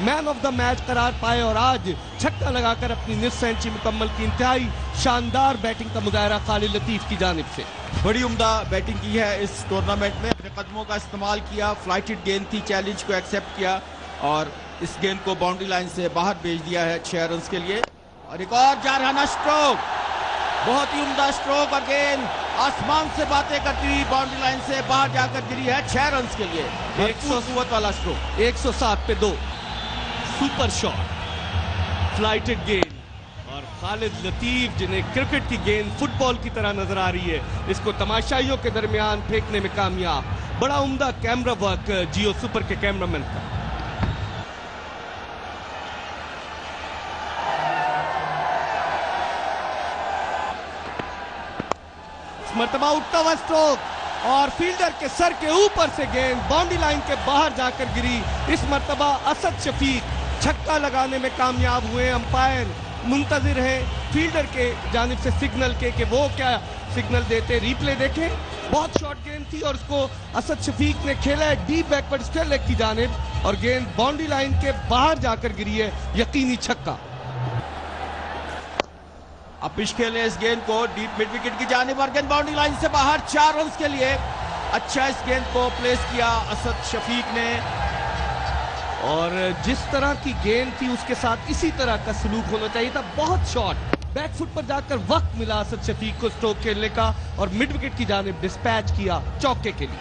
Man of the match करार पाए और आज छक्का लगाकर अपनी निस्फ सेंचुरी मुकम्मल की इंतहाई शानदार बैटिंग का मुजाहरा खालिद लतीफ की जानिब से। बड़ी उम्दा बैटिंग की है इस टूर्नामेंट में, अपने कदमों का इस्तेमाल किया, फ्लाइटेड गेंद थी, चैलेंज को एक्सेप्ट किया और इस गेंद को बाउंड्री लाइन से बाहर भेज दिया है 6 रन के लिए। और एक और जारहाना स्ट्रोक, बहुत ही उम्दा स्ट्रोक और गेंद आसमान से बातें करती हुई बाउंड्री लाइन से बाहर जाकर गिरी है 6 रन के लिए। 100 कुव्वत वाला स्ट्रोक, 107 पे 2 सुपर शॉट, फ्लाइटेड गेंद और खालिद लतीफ जिन्हें क्रिकेट की गेंद फुटबॉल की तरह नजर आ रही है, इसको तमाशाइयों के दरमियान फेंकने में कामयाब। बड़ा उम्दा कैमरा वर्क जियो सुपर के कैमरामैन का। मरतबा उठता हुआ स्ट्रोक और फील्डर के सर के ऊपर से गेंद बाउंड्री लाइन के बाहर जाकर गिरी। इस मरतबा असद शफीक छक्का लगाने में कामयाब हुए। अंपायर मुंतजिर है फील्डर के जानिब से सिग्नल के कि वो क्या सिग्नल देते। रिप्ले देखें, बहुत शॉर्ट गेंद थी और उसको असद शफीक ने खेला है डीप बैकवर्ड स्क्वायर लेग की जानिब और गेंद बाउंड्री लाइन के बाहर जाकर गिरी है, यकीनी छक्का। अब पिच खेले इस गेंद को डीप मिड विकेट की जानिब और गेंद बाउंड्री लाइन से बाहर 4 रन के लिए। अच्छा इस गेंद को प्लेस किया असद शफीक ने और जिस तरह की गेंद थी उसके साथ इसी तरह का सलूक होना चाहिए था। बहुत शॉट बैकफुट पर जाकर वक्त मिला असद शफीक को स्ट्रोक खेलने का और मिड विकेट की जानिब डिस्पैच किया चौके के लिए।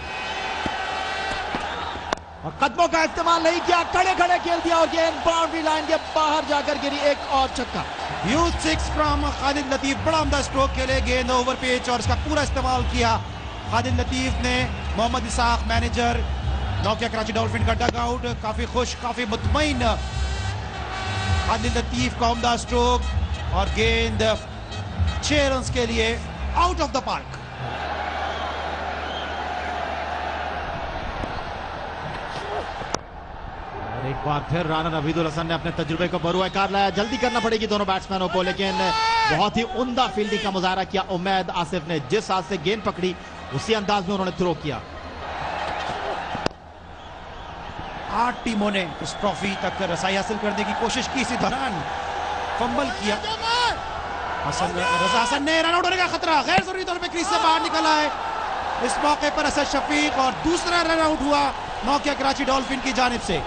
और कदमों का इस्तेमाल नहीं किया, खड़े खड़े खेल दिया और गेंद बाउंड्री लाइन के बाहर जाकर गिरी। एक और छक्का। Huge 6 from Khalid Latif. बड़ा उम्दा स्ट्रोक खेले, गेंद ओवर पिच और इसका पूरा इस्तेमाल किया खालिद लतीफ ने। मोहम्मद इसाक मैनेजर नौकिया कराची डॉल्फिन का डग आउट, काफी खुश, काफी मुतमईन। खालिद लतीफ का उम्दा स्ट्रोक और गेंद 6 रन के लिए आउट ऑफ द पार्क। एक बार फिर राना नवीदुल हसन ने अपने तजुर्बे को बरूकार लाया। जल्दी करना पड़ेगी दोनों बैट्समैनों को, लेकिन बहुत ही उम्दा फील्डिंग का मुजाहरा किया उमैद आसिफ ने। जिस हाथ से गेंद पकड़ी उसी अंदाज में उन्होंने थ्रो किया। 8 टीमों ने इस ट्रॉफी तक रसाई हासिल करने की कोशिश की। इसी दौरान फंबल किया रजा हसन ने। रन आउट होने का खतरा, गैर जरूरी तौर पे क्रीज से बाहर निकला है इस मौके पर असद शफीक और दूसरा रन आउट हुआ नौकिया कराची डॉल्फिन की जानिब से।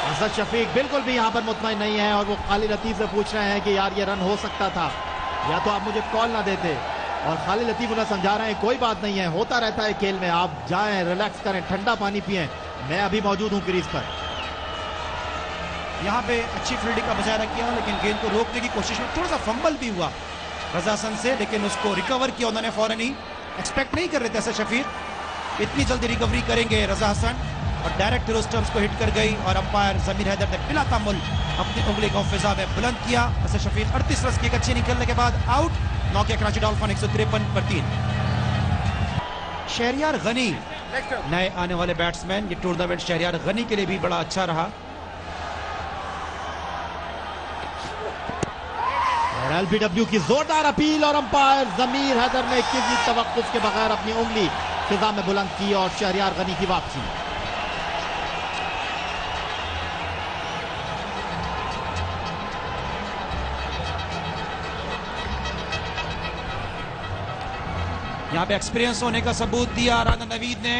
असद शफीक बिल्कुल भी यहां पर मुतमईन नहीं है और वो खालिद लतीफ से पूछ रहे हैं कि यार ये रन हो सकता था, या तो आप मुझे कॉल ना देते। और खालिद लतीफ उन्हें समझा रहे हैं कोई बात नहीं है, होता रहता है खेल में, आप जाएं, रिलैक्स करें, ठंडा पानी पिएं, मैं अभी मौजूद हूं क्रीज पर। यहां पे अच्छी फील्डिंग का मुजाहरा किया, लेकिन गेंद को रोकने की कोशिश में थोड़ा सा फंबल भी हुआ रजा हसन से, लेकिन उसको रिकवर किया उन्होंने फौरन ही। एक्सपेक्ट नहीं कर रहे थे असद शफीक इतनी जल्दी रिकवरी करेंगे रजा हसन, और डायरेक्ट स्टंप्स को हिट कर गई और अंपायर जमीर हैदर ने बिला तामुल अपनी उंगली को फिजा में बुलंद किया। असद शफीक 38 रन की एक अच्छी निकलने के बाद आउट। नौकिया कराची डॉल्फिन 153 पर 3। शहरियार गनी नए आने वाले बैट्समैन। ये टूर्नामेंट शहरियार गनी के लिए भी बड़ा अच्छा रहा। और एलबीडब्ल्यू की जोरदार अपील और अंपायर जमीर हैदर ने किसी तवक्कुफ के बगैर अपनी उंगली फिजा में बुलंद की और शहरियार गनी की वापसी। यहां पे एक्सपीरियंस होने का सबूत दिया राना नवीद ने।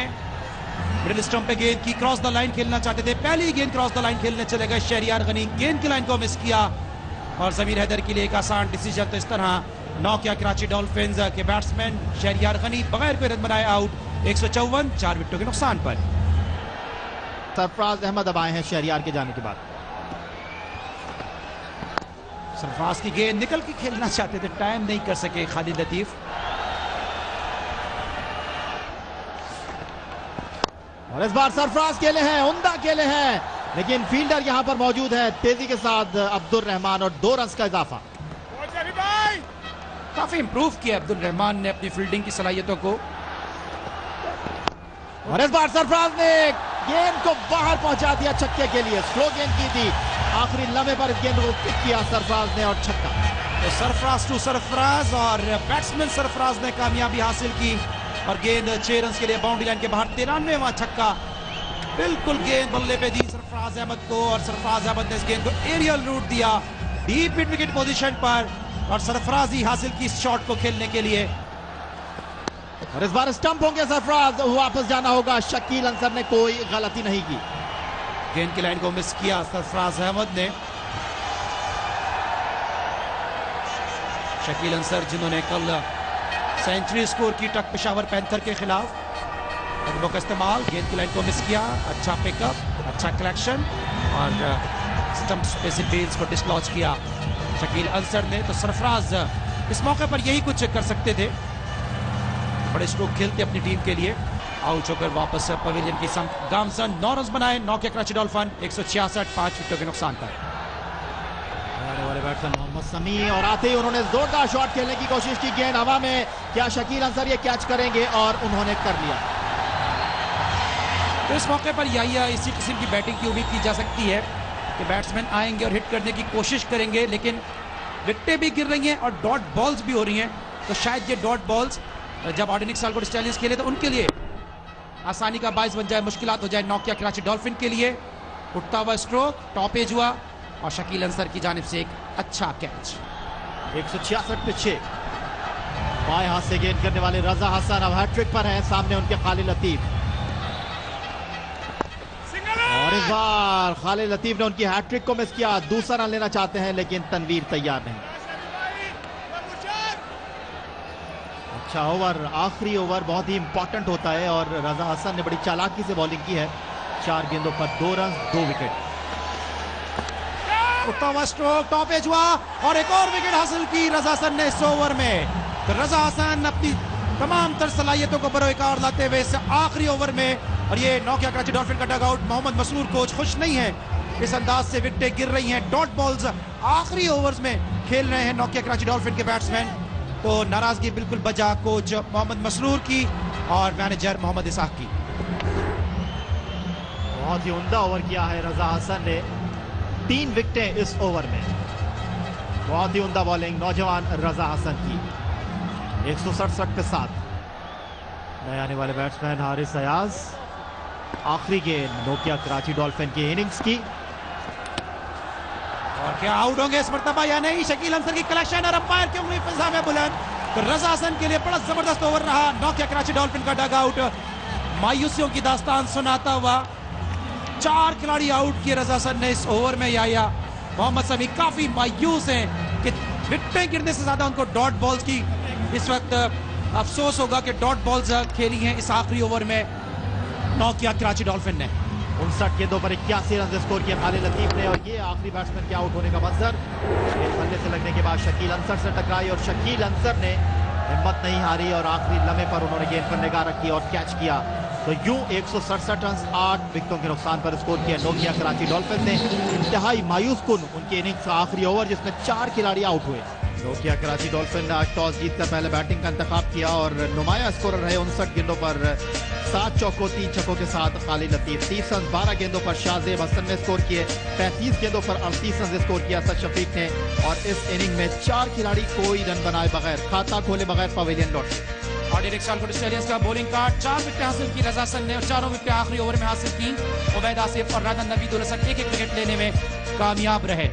मिडिल स्टंप पे गेंद की, क्रॉस द लाइन खेलना चाहते थे, पहली गेंद क्रॉस द लाइन खेलने चले गए शहरियार गनी, गेंद की लाइन को मिस किया और जमीर हैदर के लिए एक आसान डिसीजन। तो इस तरह नौकिया कराची डॉल्फिन्स के बैट्समैन शहरियार गनी बगैर कोई रन बनाए आउट 154 4 विकेटों के नुकसान पर। सरफराज अहमद अब आए हैं शहरियार के जाने के बाद। सरफराज की गेंद निकल के खेलना चाहते थे, टाइम नहीं कर सके खालिद लतीफ। और इस बार सरफराज खेले हैं, उम्दा खेले हैं, लेकिन फील्डर यहां पर मौजूद है तेजी के साथ अब्दुल रहमान और 2 रन का इजाफा। काफी इंप्रूव किया अब्दुल रहमान ने अपनी फील्डिंग की सलाहियतों को। और इस बार सरफराज ने गेंद को बाहर पहुंचा दिया छक्के के लिए। स्लो गेंद की थी, आखिरी लम्हे पर इस गेंद को पिक किया सरफराज ने और छक्का। तो सरफराज टू सरफराज और बैट्समैन सरफराज ने कामयाबी हासिल की और गेंद 6 रन के लिए बाउंड्री लाइन के बाहर 93वां छक्का बिल्कुल गेंद बल्ले पे दी सरफराज अहमद को और सरफराज अहमद ने इस गेंद को एरियल रूट दिया डीप मिड विकेट पोजीशन पर और सरफराजी हासिल की इस शॉट को खेलने के लिए। और इस बार स्टंप होंगे सरफराज, वापस जाना होगा। शकील अंसर ने कोई गलती नहीं की। गेंद की लाइन को मिस किया सरफराज अहमद ने। शकील अंसर जिन्होंने कल सेंचुरी स्कोर की टक पेशावर पैंथर के खिलाफ, कदमों का इस्तेमाल, गेंद की लाइन को मिस किया, अच्छा पिकअप, अच्छा कलेक्शन और स्टंप्स पे से बेल्स को डिसलॉज किया शकील अंसर ने। तो सरफराज इस मौके पर यही कुछ कर सकते थे, बड़े स्ट्रोक खेलते अपनी टीम के लिए। आउट होकर वापस पवेलियन की गामसन 9 रन बनाए, 9 के कराची डॉल्फिन 166 5 विकेटों के नुकसान पर। आने वाले बैट्समैन मोहम्मद समी और आते ही उन्होंने जोरदार शॉट खेलने की कोशिश की। गेंद हवा में, क्या शकील अंसर ये कैच करेंगे? और उन्होंने कर लिया। तो इस मौके पर याहिया इसी किस्म की बैटिंग की उम्मीद की जा सकती है कि बैट्समैन आएंगे और हिट करने की कोशिश करेंगे, लेकिन विकेटें भी गिर रही हैं और डॉट बॉल्स भी हो रही हैं। तो शायद ये डॉट बॉल्स जब ऑर्डिनिक सालकोट स्टैलियंस खेले तो उनके लिए आसानी का बायस बन जाए, मुश्किलात हो जाए नौकिया कराची डॉल्फिन के लिए। उठता हुआ स्ट्रोक, टॉप एज हुआ और शकील अंसर की जानिब से एक अच्छा कैच। 166 पे 6। बाएं हाथ से गेंद करने वाले रजा हसन अब हैट्रिक पर हैं, सामने उनके खालिद लतीफ। और इस बार खालिद लतीफ ने उनकी हैट्रिक को मिस किया। दूसरा रन लेना चाहते हैं लेकिन तनवीर तैयार नहीं। अच्छा ओवर, आखिरी ओवर बहुत ही इंपॉर्टेंट होता है और रजा हसन ने बड़ी चालाकी से बॉलिंग की है। 4 गेंदों पर 2 रन 2 विकेट। उठता हुआ स्ट्रोक, टॉप एज हुआ और एक और विकेट हासिल की रजा हसन ने इस ओवर में। तो रजा हसन अपनी तमाम तर सलाहियतों को बरोकार लाते हुए इस आखिरी ओवर में, और ये नौकिया कराची डॉल्फिन का dugout Mohammad Masroor coach खुश नहीं है इस अंदाज से विकेटें गिर रही हैं, डॉट बॉल्स आखिरी ओवर्स में खेल रहे हैं नौकिया कराची डॉल्फिन के बैट्समैन। तो नाराजगी बिल्कुल बजा कोच मोहम्मद मसरूर की और मैनेजर मोहम्मद इसाक की। बहुत ही उम्दा ओवर किया है रजा हसन ने, 3 विकेटें इस ओवर में। बहुत ही उम्दा बॉलिंग नौजवान रजा हसन की। 167 के साथ नए आने वाले बैट्समैन हारिस अयाज। आखिरी गेंद नौकिया कराची डॉल्फिन की इनिंग्स की। और क्या आउट होंगे इस मर्तबा या नहीं? शकील अंसर की कलेक्शन और अंपायर की उंगली फिजा में बुलंद। तो रजा हसन के लिए बड़ा जबरदस्त ओवर रहा। नौकिया कराची डॉल्फिन का डग आउट मायूसियों की दास्तान सुनाता हुआ। 4 खिलाड़ी आउट किए रजा हसन ने इस ओवर में। याहिया मोहम्मद समी काफी मायूस हैं कि विकेटें गिरने से ज्यादा उनको डॉट बॉल्स की इस वक्त अफसोस होगा कि डॉट बॉल्स खेली हैं इस आखिरी ओवर में नौकिया कराची डॉल्फिन ने। 59 गेंदों पर 81 रन स्कोर किया खालिद लतीफ ने। और ये आखिरी बैट्समैन के आउट होने का मंजर, बल्ले से लगने के बाद शकील अंसर से टकराई और शकील अंसर ने हिम्मत नहीं हारी और आखिरी लम्हे पर उन्होंने गेंद पर निगाह रखी और कैच किया। तो यूं 167 रन 8 विकेटों के नुकसान पर स्कोर किया नौकिया कराची डॉल्फिन ने। इंतहाई मायूस कुन उनकी इनिंग्स का आखिरी ओवर जिसमें 4 खिलाड़ी आउट हुए। नौकिया कराची डॉल्फिन ने आज टॉस जीतकर पहले बैटिंग का इंतखाब किया और नुमाया स्कोरर रहे। 59 गेंदों पर 7 चौकों 3 छक्कों के साथ खालिद लतीफ। 30 रन 12 गेंदों पर शाहजेब हसन ने स्कोर किए। 35 गेंदों पर 38 रन स्कोर किया असद शफीक ने। और इस इनिंग में 4 खिलाड़ी कोई रन बनाए बगैर, खाता खोले बगैर पवेलियन लौटे। ऑर्डिनिक सालकोट स्टैलियंस का बॉलिंग कार्ड, 4 विकेट हासिल की रजा हसन ने और 4 विकेट आखिरी ओवर में हासिल की। उबैद आसिफ और राना नवीदुल हसन 1-1 विकेट लेने में कामयाब रहे।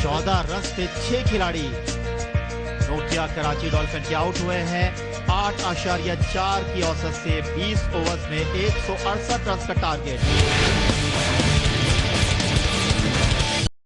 14 रन पे 6 खिलाड़ी नौकिया कराची डॉल्फिन के आउट हुए हैं। 8.4 की औसत से 20 ओवर्स में 168 रन का टारगेट।